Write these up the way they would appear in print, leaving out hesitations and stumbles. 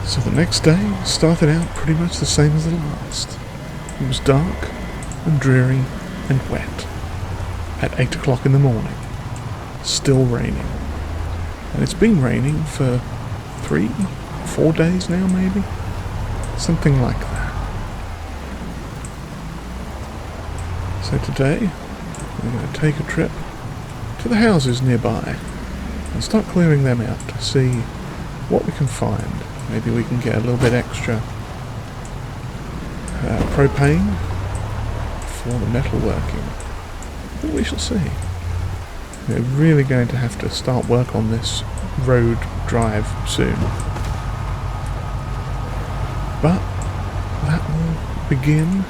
So the next day started out pretty much the same as the last. It was dark and dreary and wet at 8 o'clock in the morning. Still raining. And it's been raining for 3-4 days now, maybe? Something like that. So today we're going to take a trip to the houses nearby and start clearing them out to see what we can find. Maybe we can get a little bit extra propane for the metalworking. But we shall see. We're really going to have to start work on this road drive soon. But that will begin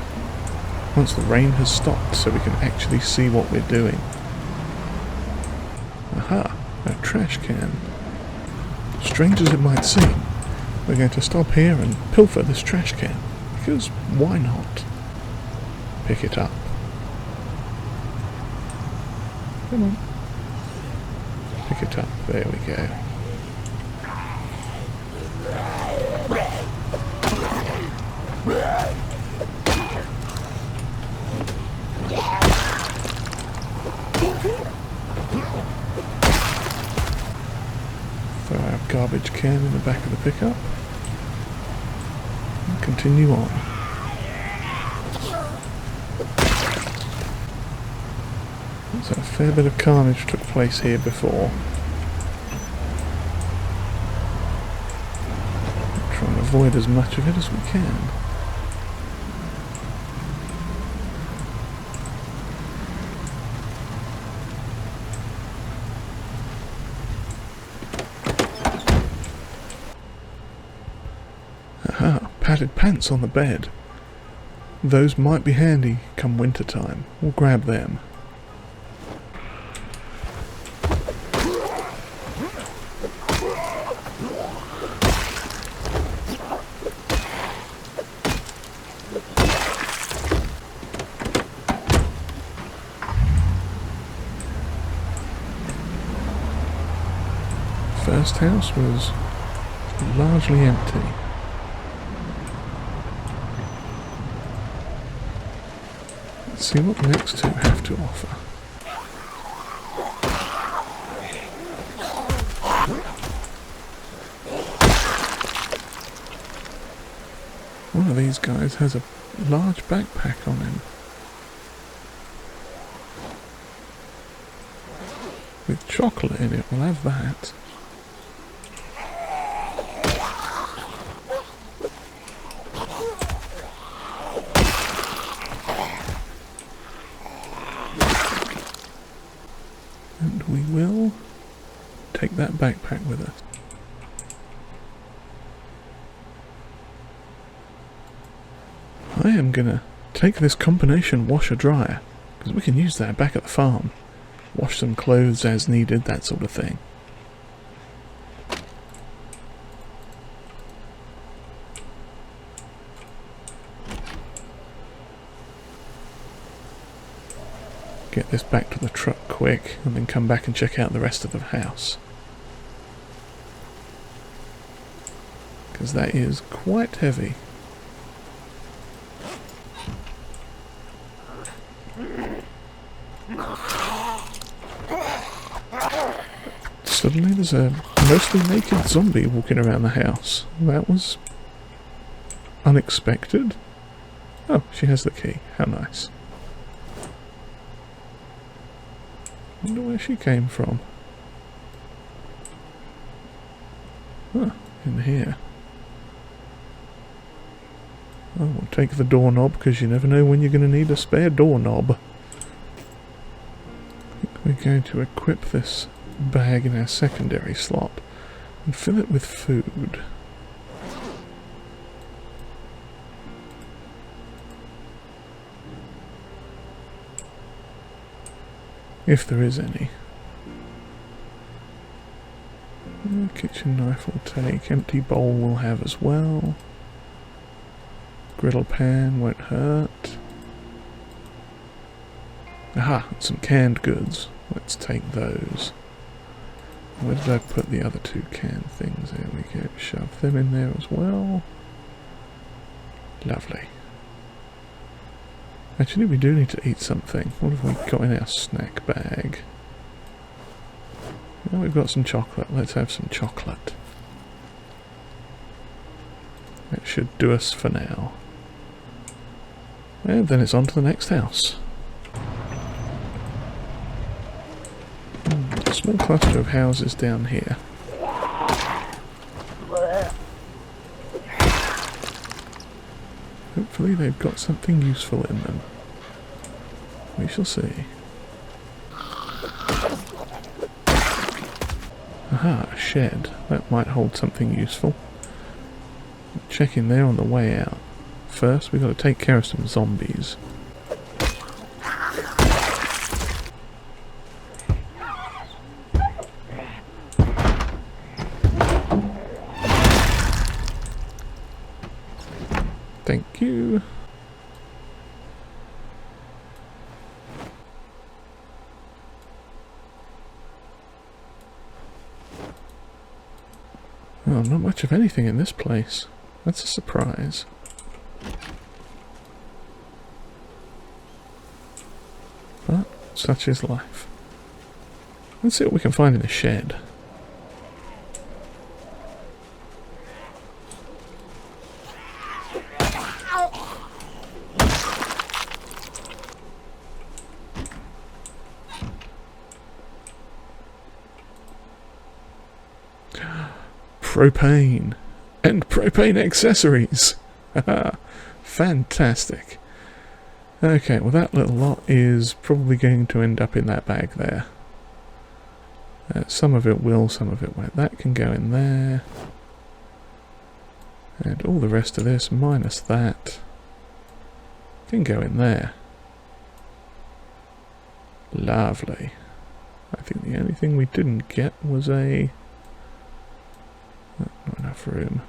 once the rain has stopped, so we can actually see what we're doing. Aha, a trash can. Strange as it might seem, we're going to stop here and pilfer this trash can, because why not? Pick it up. Come on. Pick it up, there we go. Throw our garbage can in the back of the pickup. And continue on. So a fair bit of carnage took place here before. Try and avoid as much of it as we can. Aha, padded pants on the bed. Those might be handy come winter time. We'll grab them. First house was largely empty. Let's see what the next two have to offer. One of these guys has a large backpack on him. With chocolate in it, we'll have that. And we will take that backpack with us. I am gonna take this combination washer dryer, because we can use that back at the farm. Wash some clothes as needed, that sort of thing. Get this back to the truck quick, and then come back and check out the rest of the house. Because that is quite heavy. Suddenly there's a mostly naked zombie walking around the house. That was unexpected. Oh, she has the key. How nice. Wonder where she came from. Huh, in here. Oh, we'll take the doorknob, because you never know when you're going to need a spare doorknob. I think we're going to equip this bag in our secondary slot and fill it with food. If there is any. Kitchen knife will take. Empty bowl will have as well. Griddle pan won't hurt. Aha, some canned goods. Let's take those. Where did I put the other two canned things? There we go. Shove them in there as well. Lovely. Actually, we do need to eat something. What have we got in our snack bag? Well, we've got some chocolate. Let's have some chocolate. That should do us for now. And then it's on to the next house. A small cluster of houses down here. Hopefully they've got something useful in them. We shall see. Aha, a shed. That might hold something useful. Check in there on the way out. First, we've got to take care of some zombies. Thank you. Oh, not much of anything in this place. That's a surprise. But such is life. Let's see what we can find in a shed. Propane and propane accessories. Fantastic. Okay, well that little lot is probably going to end up in that bag there. Some of it will, some of it won't. That can go in there. And all the rest of this, minus that, can go in there. Lovely. I think the only thing we didn't get was a... not enough room.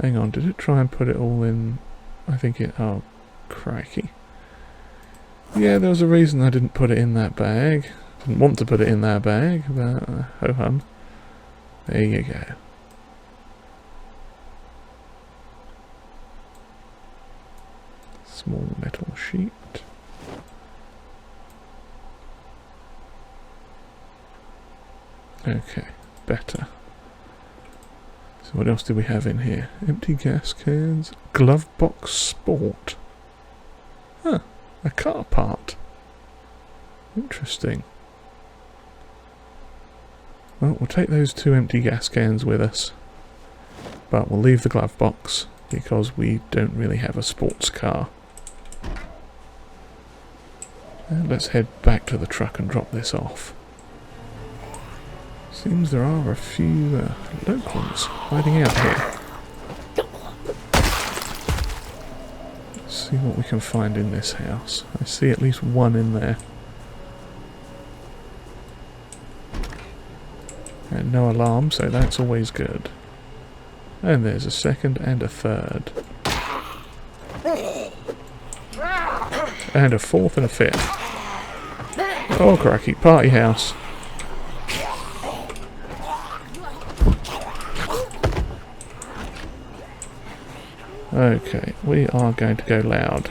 Hang on, did it try and put it all in? I think it... oh, crikey. Yeah, there was a reason I didn't put it in that bag. Didn't want to put it in that bag, but ho-hum. There you go. Small metal sheet. Okay, better. So what else do we have in here? Empty gas cans. Glove box sport. Huh, a car part. Interesting. Well, we'll take those 2 empty gas cans with us. But we'll leave the glove box because we don't really have a sports car. And let's head back to the truck and drop this off. Seems there are a few locals hiding out here. Let's see what we can find in this house. I see at least one in there. And no alarm, so that's always good. And there's a second and a third. And a fourth and a fifth. Oh cracky, party house. Okay, we are going to go loud.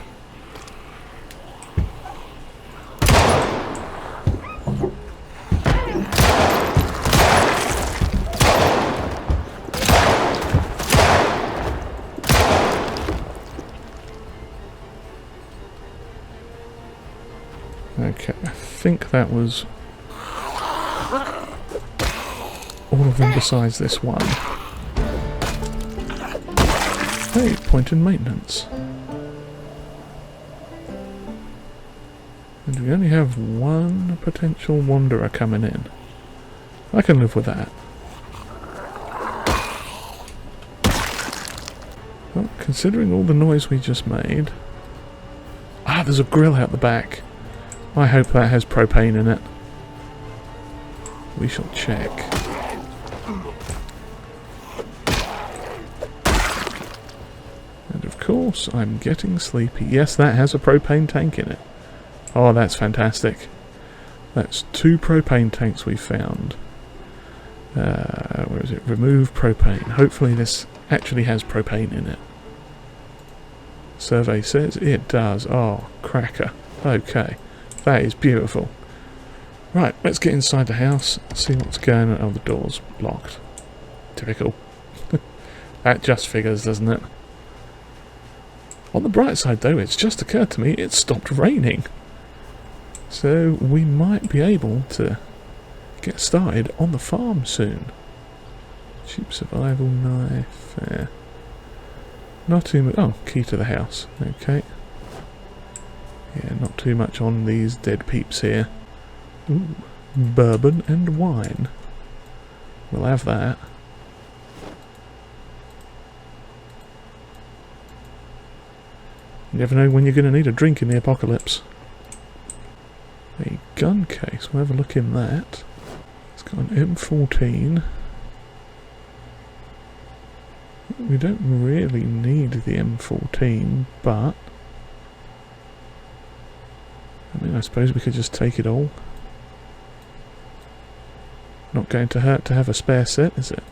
Okay, I think that was all of them besides this one. Hey, point in maintenance. And we only have one potential wanderer coming in. I can live with that. Well, considering all the noise we just made... Ah, there's a grill out the back. I hope that has propane in it. We shall check. And of course, I'm getting sleepy. Yes, that has a propane tank in it. Oh, that's fantastic. That's 2 propane tanks we found. Where is it? Remove propane. Hopefully this actually has propane in it. Survey says it does. Oh, cracker. Okay. That is beautiful. Right, let's get inside the house, see what's going on. Oh, the door's locked. Typical. That just figures, doesn't it? On the bright side though, it's just occurred to me it stopped raining. So we might be able to get started on the farm soon. Cheap survival knife. Not too much. Oh, key to the house. Okay. Yeah, not too much on these dead peeps here. Ooh, bourbon and wine. We'll have that. You never know when you're going to need a drink in the apocalypse. A gun case. We'll have a look in that. It's got an M14. We don't really need the M14, but I mean, I suppose we could just take it all. Not going to hurt to have a spare set, is it?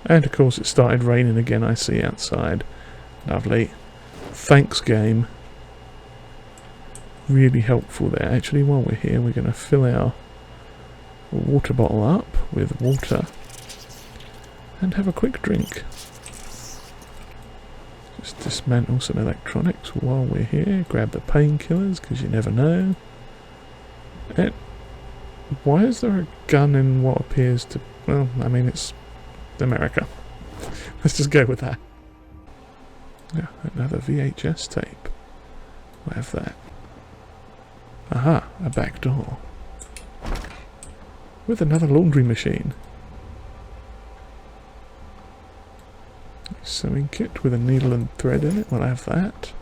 And of course it started raining again, I see outside. Lovely. Thanks, game. Really helpful there. Actually, while we're here, we're going to fill our water bottle up with water and have a quick drink. Just dismantle some electronics while we're here. Grab the painkillers, because you never know. And why is there a gun in what appears to... Well, I mean, it's America. Let's just go with that. Yeah, another VHS tape. We'll have that. Aha, a back door. With another laundry machine. A sewing kit with a needle and thread in it. We'll have that.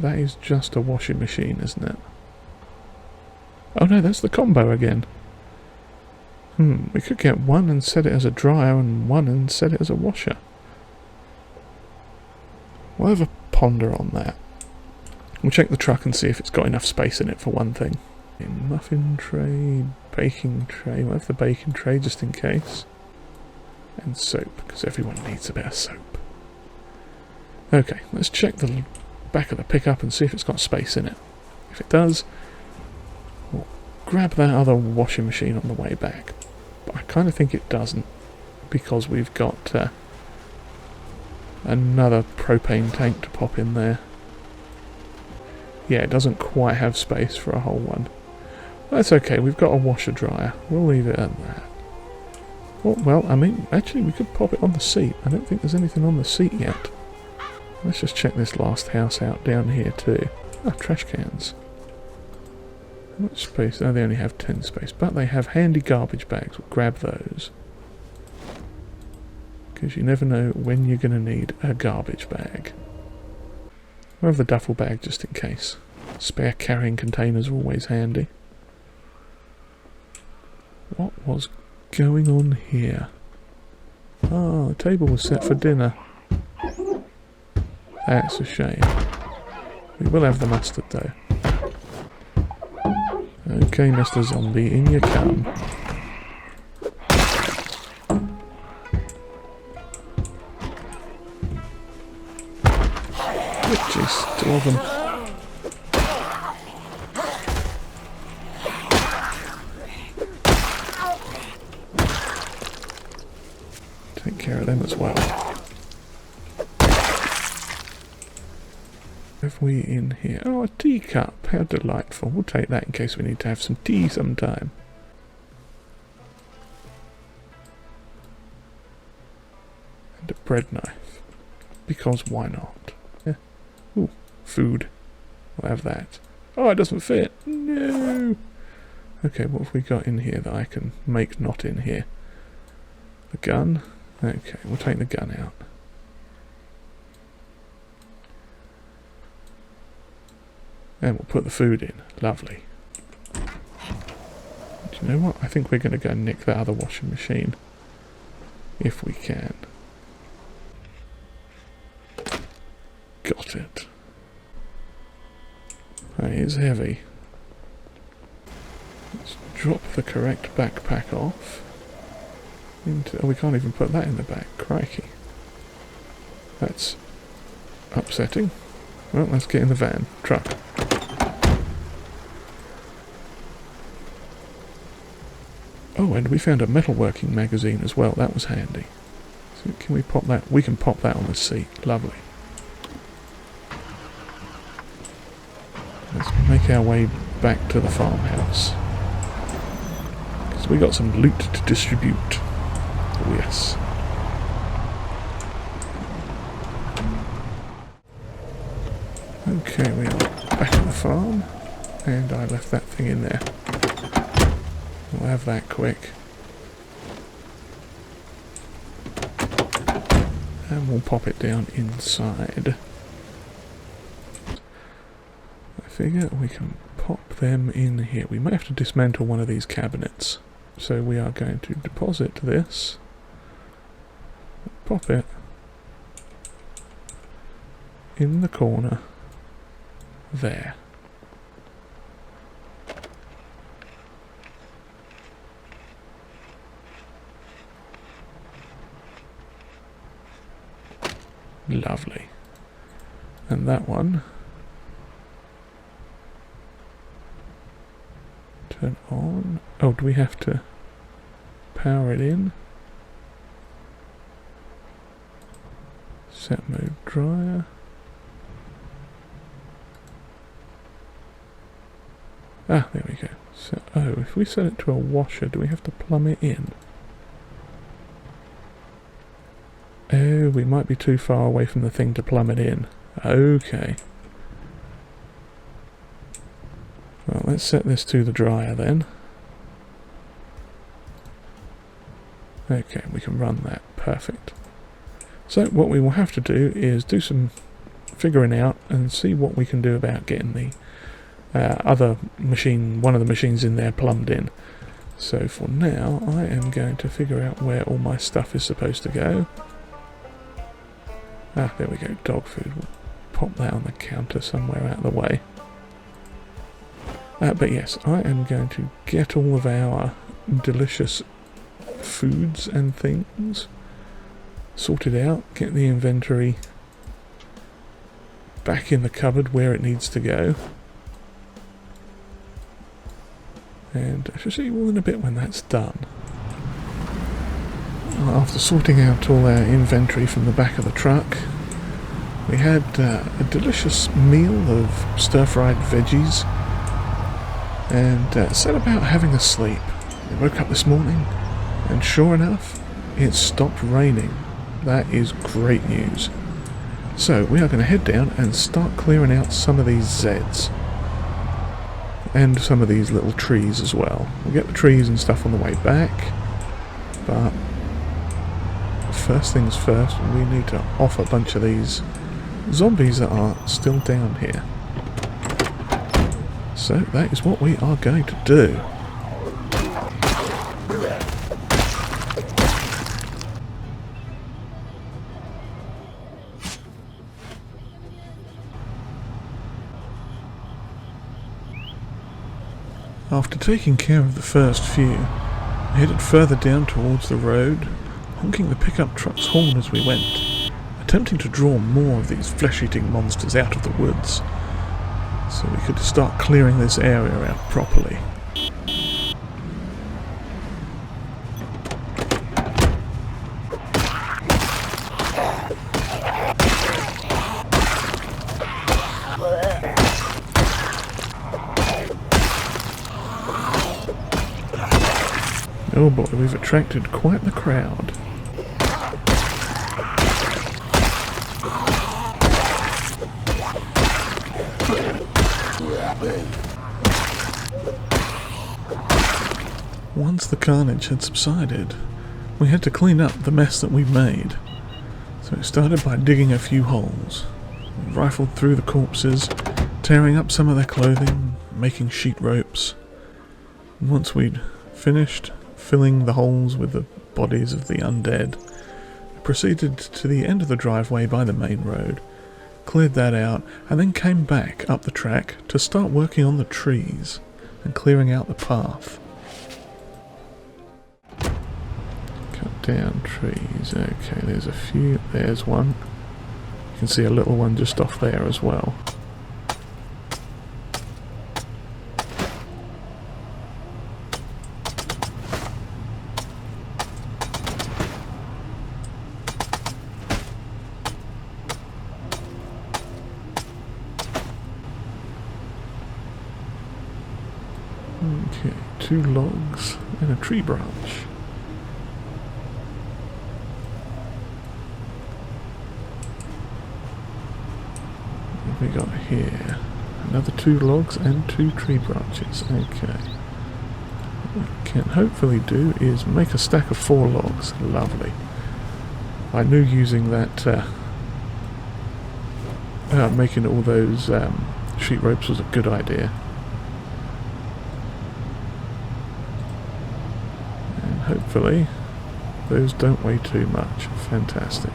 That is just a washing machine, isn't it? Oh no, that's the combo again. We could get one and set it as a dryer and one and set it as a washer. We'll have a ponder on that. We'll check the truck and see if it's got enough space in it for one thing. Muffin tray, baking tray. We'll have the baking tray just in case. And soap, because everyone needs a bit of soap. Okay, let's check the back of the pickup and see if it's got space in it. If it does, we'll grab that other washing machine on the way back. But I kind of think it doesn't, because we've got another propane tank to pop in there. Yeah, it doesn't quite have space for a whole one. That's okay, we've got a washer dryer. We'll leave it at that. Oh, well, I mean, actually we could pop it on the seat. I don't think there's anything on the seat yet. Let's just check this last house out down here too. Ah, trash cans. How much space? Oh, they only have 10 space, but they have handy garbage bags. We'll grab those. Because you never know when you're going to need a garbage bag. We'll have the duffel bag just in case. Spare carrying containers are always handy. What was going on here? Oh, the table was set for dinner. That's a shame. We will have the mustard though. Okay, Mr. Zombie, in you come. Jeez, 2 of them. Take care of them as well. Have we in here? Oh, a teacup. How delightful. We'll take that in case we need to have some tea sometime. And a bread knife. Because why not? Yeah. Ooh, food. We'll have that. Oh, it doesn't fit. No. Okay, what have we got in here that I can make not in here? The gun? Okay, we'll take the gun out. And we'll put the food in. Lovely. Do you know what? I think we're going to go nick that other washing machine. If we can. Got it. That is heavy. Let's drop the correct backpack off. Oh, we can't even put that in the back. Crikey. That's upsetting. Well, let's get in the van. Truck. Oh, and we found a metalworking magazine as well. That was handy. So can we pop that? We can pop that on the seat. Lovely. Let's make our way back to the farmhouse. Because we got some loot to distribute. Oh, yes. Okay, we are back at the farm. And I left that thing in there. We'll have that quick. And we'll pop it down inside. I figure we can pop them in here. We might have to dismantle one of these cabinets. So we are going to deposit this. Pop it in the corner there. Lovely. And that one, turn on. Oh, do we have to power it in? Set mode dryer. Ah, there we go. So, oh, if we set it to a washer, do we have to plumb it in? Oh, we might be too far away from the thing to plumb it in. Okay. Well, let's set this to the dryer then. Okay, we can run that. Perfect. So what we will have to do is do some figuring out and see what we can do about getting the other machine, one of the machines in there plumbed in. So for now, I am going to figure out where all my stuff is supposed to go. Ah, there we go, dog food. We'll pop that on the counter somewhere out of the way. But yes, I am going to get all of our delicious foods and things sorted out, get the inventory back in the cupboard where it needs to go. And I shall see you all in a bit when that's done. After sorting out all our inventory from the back of the truck, we had a delicious meal of stir-fried veggies and set about having a sleep. We woke up this morning and sure enough, it stopped raining. That is great news. So we are going to head down and start clearing out some of these Zeds. And some of these little trees as well. We'll get the trees and stuff on the way back, but first things first, we need to off a bunch of these zombies that are still down here. So that is what we are going to do. After taking care of the first few, I headed further down towards the road, honking the pickup truck's horn as we went, attempting to draw more of these flesh-eating monsters out of the woods, so we could start clearing this area out properly. Oh boy, we've attracted quite the crowd. once the carnage had subsided, we had to clean up the mess that we'd made. So we started by digging a few holes. We rifled through the corpses, tearing up some of their clothing, making sheet ropes. And once we'd finished filling the holes with the bodies of the undead, we proceeded to the end of the driveway by the main road, cleared that out, and then came back up the track to start working on the trees and clearing out the path. Cut down trees. Okay, there's a few. There's one. You can see a little one just off there as well. Okay, 2 logs and a tree branch. What have we got here? Another 2 logs and 2 tree branches. Okay. What we can hopefully do is make a stack of 4 logs. Lovely. I knew using that, making all those sheet ropes was a good idea. Hopefully, those don't weigh too much. Fantastic.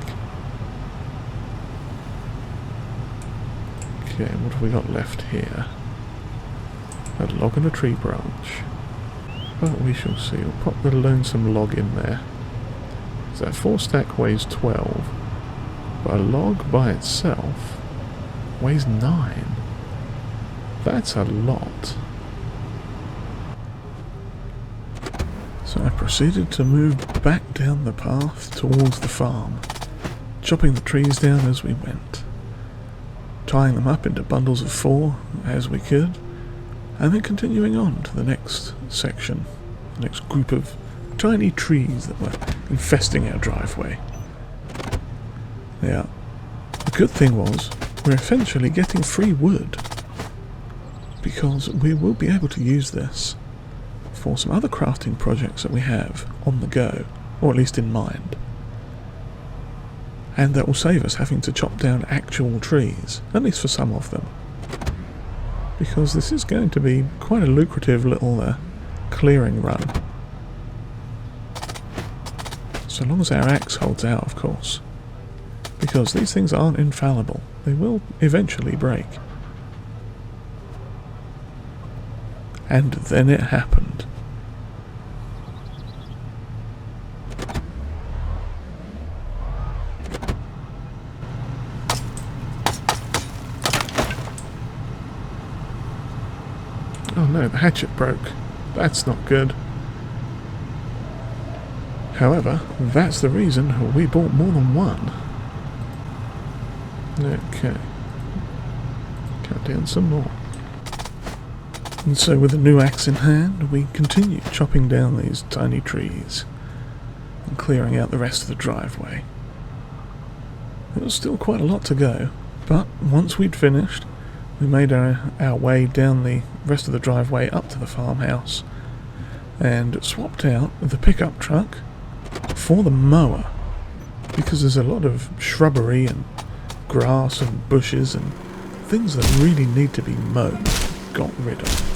Okay, what have we got left here? A log and a tree branch. But we shall see. We'll pop the lonesome log in there. So that 4 stack weighs 12. But a log by itself weighs 9. That's a lot. So I proceeded to move back down the path towards the farm, chopping the trees down as we went, tying them up into bundles of 4 as we could, and then continuing on to the next section, the next group of tiny trees that were infesting our driveway. Now, the good thing was, we're eventually getting free wood, because we will be able to use this for some other crafting projects that we have on the go, or at least in mind. And that will save us having to chop down actual trees, at least for some of them. Because this is going to be quite a lucrative little clearing run. So long as our axe holds out, of course. Because these things aren't infallible. They will eventually break. And then it happened. Oh no, the hatchet broke. That's not good. However, that's the reason we bought more than one. Okay. Cut down some more. And so with a new axe in hand, we continued chopping down these tiny trees and clearing out the rest of the driveway. There was still quite a lot to go, but once we'd finished, we made our way down the rest of the driveway up to the farmhouse and swapped out the pickup truck for the mower, because there's a lot of shrubbery and grass and bushes and things that really need to be mowed, got rid of.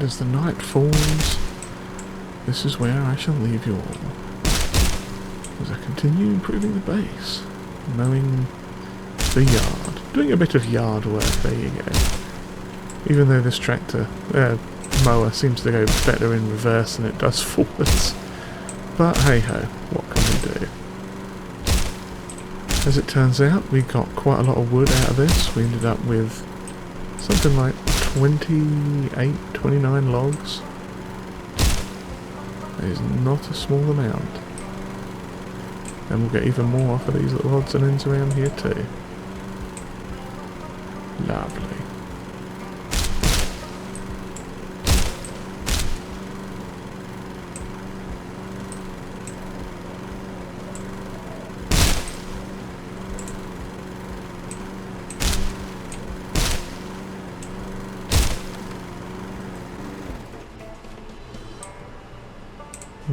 And as the night falls, this is where I shall leave you all, as I continue improving the base, mowing the yard, doing a bit of yard work, there you go. Even though this mower seems to go better in reverse than it does forwards. But hey ho, what can we do? As it turns out, we got quite a lot of wood out of this. We ended up with something like 28, 29 logs. That is not a small amount. And we'll get even more off of these little odds and ends around here too. Lovely.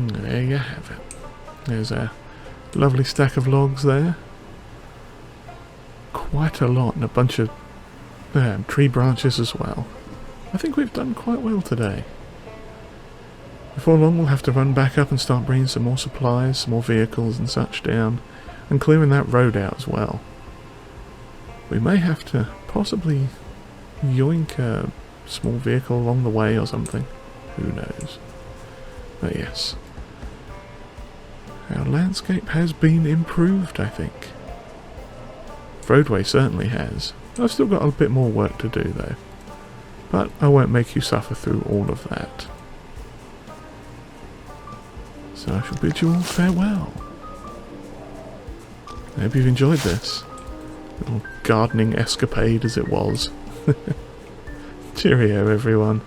There you have it. There's a lovely stack of logs there. Quite a lot and a bunch of tree branches as well. I think we've done quite well today. Before long we'll have to run back up and start bringing some more supplies, some more vehicles and such down, and clearing that road out as well. We may have to possibly yoink a small vehicle along the way or something. Who knows? But yes. Our landscape has been improved, I think. Roadway certainly has. I've still got a bit more work to do though. But I won't make you suffer through all of that. So I shall bid you all farewell. I hope you've enjoyed this little gardening escapade as it was. Cheerio everyone.